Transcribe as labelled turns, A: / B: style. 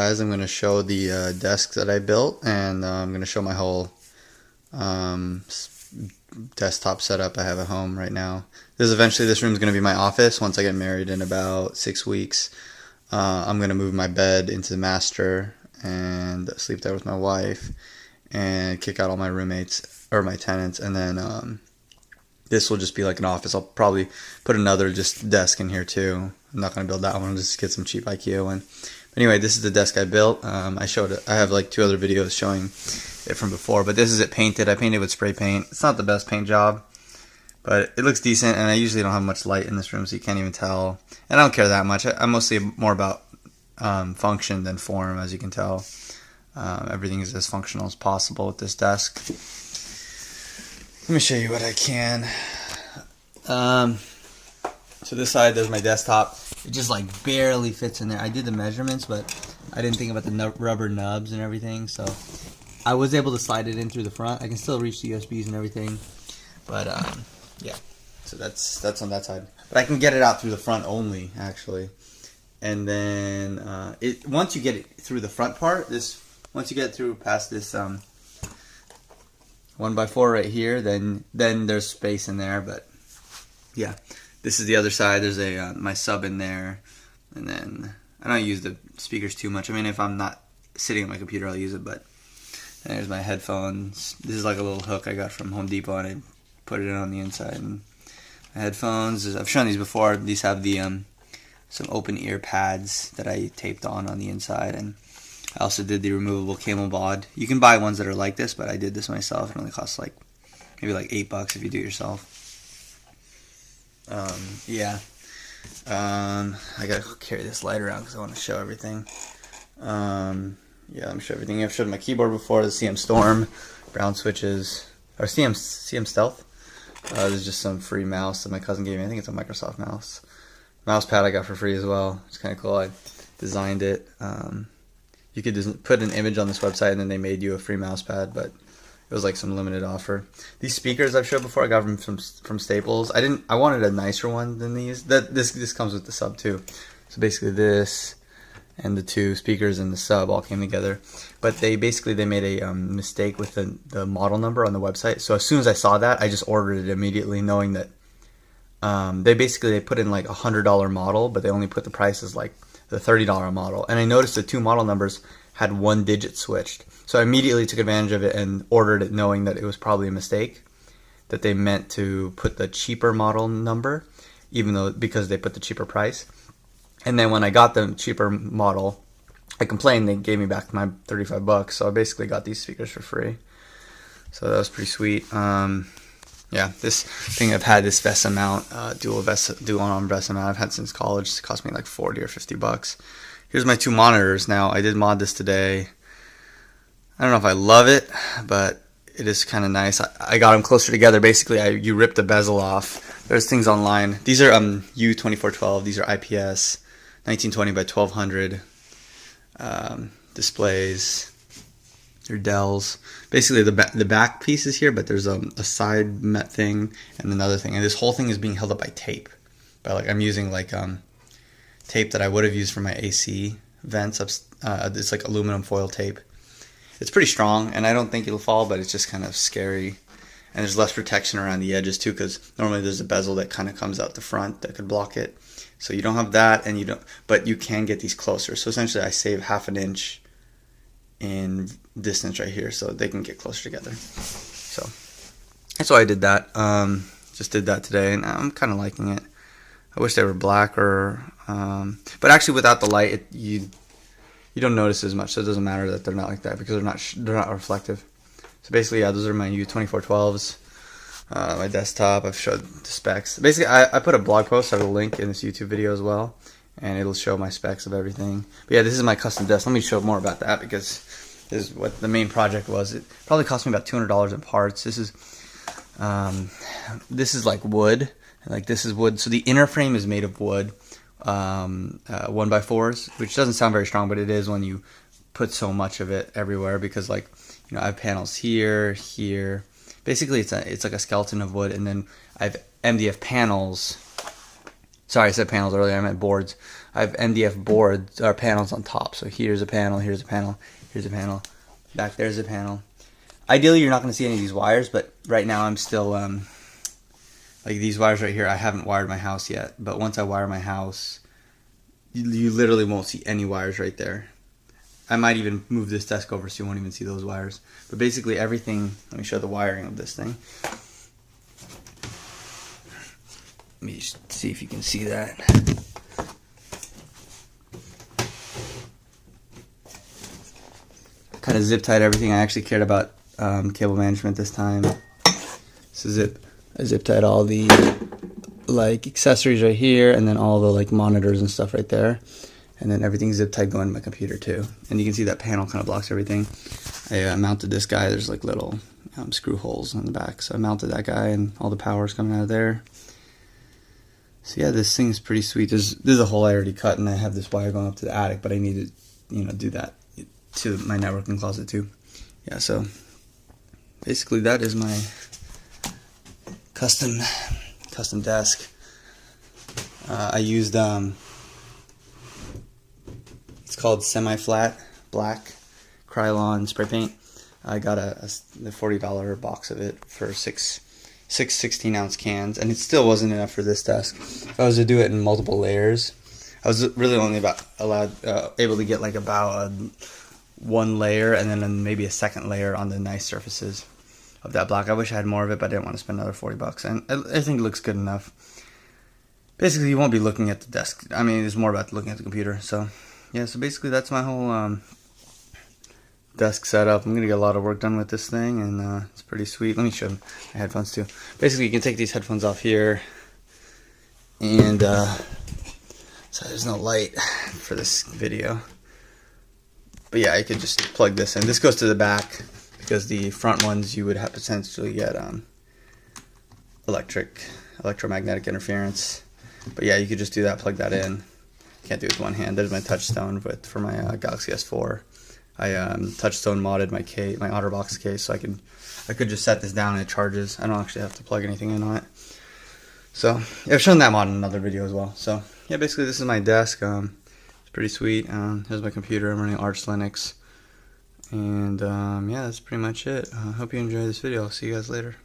A: Guys, I'm going to show the desk that I built, and I'm going to show my whole desktop setup I have at home right now. This room is going to be my office once I get married in about 6 weeks. I'm going to move my bed into the master and sleep there with my wife and kick out all my roommates or my tenants, and then this will just be like an office. I'll probably put another just desk in here too. I'm not going to build that one. I'll just get some cheap IKEA one. Anyway, this is the desk I built. I showed it. I have like 2 other videos showing it from before, but this is it painted. I painted with spray paint. It's not the best paint job, but it looks decent, and I usually don't have much light in this room, so you can't even tell. And I don't care that much. I'm mostly more about function than form, as you can tell. Everything is as functional as possible with this desk. Let me show you what I can. So this side, there's my desktop. It just like barely fits in there. I did the measurements, but I didn't think about the rubber nubs and everything, so I was able to slide it in through the front. I can still reach the USBs and everything, but yeah. So that's on that side. But I can get it out through the front only, actually. And then once you get it through the front part, once you get through past this 1x4 right here, then there's space in there. But yeah. This is the other side. There's my sub in there, and then I don't use the speakers too much. I mean, if I'm not sitting at my computer, I'll use it. But there's my headphones. This is like a little hook I got from Home Depot, and I put it in on the inside. And my headphones. I've shown these before. These have the some open ear pads that I taped on the inside, and I also did the removable camel bod. You can buy ones that are like this, but I did this myself. It only costs maybe like $8 if you do it yourself. Yeah. I gotta carry this light around because I want to show everything. Yeah, let me show everything. I've showed my keyboard before, the CM Storm, brown switches, or CM Stealth. This is just some free mouse that my cousin gave me. I think it's a Microsoft mouse. Mouse pad I got for free as well. It's kind of cool. I designed it. You could put an image on this website and then they made you a free mouse pad, but it was like some limited offer. These speakers I've showed before, I got them from Staples. I wanted a nicer one than these. This comes with the sub too. So basically this and the 2 speakers and the sub all came together. But they made a mistake with the model number on the website. So as soon as I saw that, I just ordered it immediately, knowing that they put in like $100 model, but they only put the price as like the $30 model. And I noticed the 2 model numbers had 1 digit switched. So I immediately took advantage of it and ordered it, knowing that it was probably a mistake, that they meant to put the cheaper model number, because they put the cheaper price. And then when I got the cheaper model, I complained. They gave me back my $35, so I basically got these speakers for free. So that was pretty sweet. Yeah, this thing I've had, this VESA mount, dual arm VESA mount, I've had since college. It cost me like $40 or $50. Here's my 2 monitors. Now, I did mod this today. I don't know if I love it, but it is kind of nice. I got them closer together. Basically, you rip the bezel off. There's things online. These are U2412. These are IPS 1920 by 1200 displays. They're Dells. Basically, the back piece is here, but there's a side met thing and another thing. And this whole thing is being held up by tape. I'm using tape that I would have used for my AC vents. It's like aluminum foil tape. It's pretty strong, and I don't think it'll fall, but it's just kind of scary. And there's less protection around the edges too, because normally there's a bezel that kind of comes out the front that could block it. So you don't have that, but you can get these closer. So essentially, I save half an inch in distance right here, so they can get closer together. So that's why I did that. Just did that today, and I'm kind of liking it. I wish they were black but actually without the light, you don't notice as much, so it doesn't matter that they're not like that because they're not reflective. So basically, yeah, those are my U2412s. My desktop, I've showed the specs. Basically, I put a blog post, I have a link in this YouTube video as well, and it'll show my specs of everything. But yeah, this is my custom desk. Let me show more about that because this is what the main project was. It probably cost me about $200 in parts. This is like wood. Like this is wood. So the inner frame is made of wood. 1x4s, which doesn't sound very strong, but it is when you put so much of it everywhere, because I have panels here. Basically, it's like a skeleton of wood, and then I have MDF panels. Sorry, I said panels earlier. I meant boards I have MDF boards or panels on top. So here's a panel, here's a panel, here's a panel, back there's a panel. Ideally, you're not going to see any of these wires, but right now I'm still like these wires right here. I haven't wired my house yet, but once I wire my house, you literally won't see any wires right there. I might even move this desk over so you won't even see those wires. But basically everything, let me show the wiring of this thing. Let me just see if you can see that. Kind of zip tied everything. I actually cared about cable management this time. So I zip tied all the like accessories right here, and then all the like monitors and stuff right there. And then everything's zip tied going to my computer too. And you can see that panel kind of blocks everything. I mounted this guy. There's like little screw holes on the back. So I mounted that guy and all the power's coming out of there. So yeah, this thing's pretty sweet. There's a hole I already cut, and I have this wire going up to the attic, but I need to, do that to my networking closet too. Yeah, so basically that is my custom desk. I used it's called semi-flat black Krylon spray paint. I got the $40 box of it for six 16-ounce cans, and it still wasn't enough for this desk. If I was to do it in multiple layers, I was really only able to get like about one layer, and then maybe a second layer on the nice surfaces of that black. I wish I had more of it, but I didn't want to spend another $40, and I think it looks good enough. Basically, you won't be looking at the desk. I mean, it's more about looking at the computer. So yeah, so basically that's my whole desk setup. I'm gonna get a lot of work done with this thing, and it's pretty sweet. Let me show my headphones too. Basically, you can take these headphones off here, and so there's no light for this video, but yeah, I could just plug this in. This goes to the back because the front ones you would have potentially get electromagnetic interference. But yeah, you could just do that, plug that in. Can't do it with one hand. There's my touchstone, but for my Galaxy S4. I touchstone modded my OtterBox case, so I could just set this down and it charges. I don't actually have to plug anything in on it. So yeah, I've shown that mod in another video as well. So yeah, basically this is my desk. It's pretty sweet. Here's my computer. I'm running Arch Linux, and yeah, that's pretty much it. I hope you enjoyed this video. I'll see you guys later.